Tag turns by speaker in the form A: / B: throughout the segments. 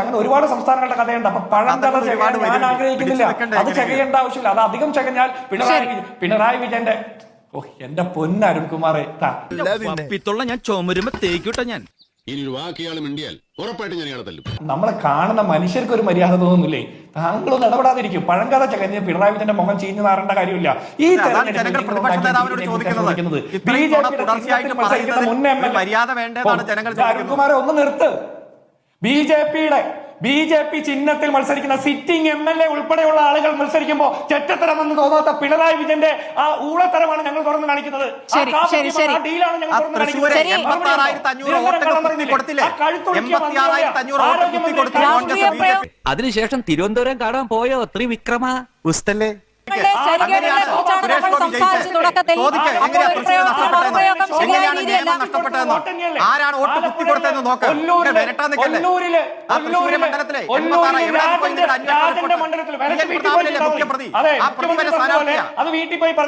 A: അങ്ങനെ ഒരുപാട് സംസ്ഥാനങ്ങളുടെ കഥയുണ്ട്. അപ്പൊ പഴങ്കഥ ഞാൻ ആഗ്രഹിക്കുന്നില്ല. അത് ചകയേണ്ട ആവശ്യമില്ല. അത് അധികം ചകഞ്ഞാൽ പിണറായി വിജയന്റെ എന്റെ പൊന്ന അരുൺകുമാറെ
B: ഞാൻ ചുമരുമ്പോ തേക്കൂട്ടോ ഞാൻ
C: ഇനി ഒരു വാക്കിയാൾ മിണ്ടിയാൽ ഉറപ്പായിട്ട് ഞാൻ ഇയാളെ തല്ലും.
A: നമ്മളെ കാണുന്ന മനുഷ്യർക്ക് ഒരു മര്യാദ തോന്നുന്നില്ലേ? താങ്കളൊന്നും ഇടപെടാതിരിക്കും. പഴങ്കഥ ചകഞ്ഞ് പിണറായി വിജയന്റെ മുഖം ചീഞ്ഞു നാറേണ്ട കാര്യമില്ല. ഈ അരുൺകുമാരെ ഒന്ന് നിർത്ത്. ബി ജെ പി ചിഹ്നത്തിൽ മത്സരിക്കുന്ന സിറ്റിംഗ് MLA ഉൾപ്പെടെയുള്ള ആളുകൾ മത്സരിക്കുമ്പോൾ ചെറ്റത്തരമെന്ന് തോന്നാത്ത പിണറായി വിജയന്റെ ആ ഊളത്തരമാണ് ഞങ്ങൾ തുറന്നു കാണിക്കുന്നത്. ഡീലാണ് ഞങ്ങൾ തുറന്നു കാണിക്കുന്നത്.
D: അതിനുശേഷം തിരുവനന്തപുരം കാണാൻ പോയോ ത്രിവിക്രമ ഉസ്തല്ലേ?
B: ആരാണ് വോട്ട് കുത്തി കൊടുത്തതെന്ന് നോക്കാം.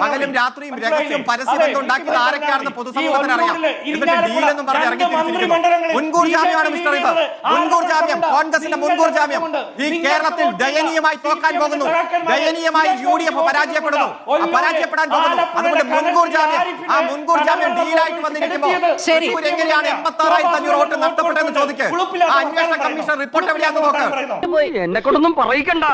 B: പകലും രാത്രിയും രഹസ്യം പരസ്യം ഉണ്ടാക്കിയത് ആരൊക്കെയാണെന്ന് പൊതുസമൂഹത്തിന് അറിയാം. എന്നിട്ട് ഡീലെന്നും പറഞ്ഞ് ഇറങ്ങിത്തിരിച്ചിരിക്കുന്നു. മുൻകൂർ ജാമ്യമാണ് മിസ്റ്റർ ഇത്. മുൻകൂർ ജാമ്യം, കോൺഗ്രസിന്റെ മുൻകൂർ ജാമ്യം. ഈ കേരളത്തിൽ ദയനീയമായി തോക്കാൻ പോകുന്നു. ദയനീയമായി UDF പരാജയപ്പെടുന്നു, പരാജയപ്പെടാൻ പോകുന്നു. അതുകൊണ്ട് മുൻകൂർ ജാമ്യം, ആ മുൻകൂർ ജാമ്യം ഡീലായിട്ട് വന്നിരിക്കുമ്പോൾ എങ്ങനെയാണ് 86,500 വോട്ട് നഷ്ടപ്പെട്ടതെന്ന് ചോദിക്കുക. ആ അന്വേഷണ കമ്മീഷൻ റിപ്പോർട്ട് എവിടെയാണെന്ന് നോക്കുക.
D: എന്നെ കൊണ്ടൊന്നും പറയിക്കണ്ട.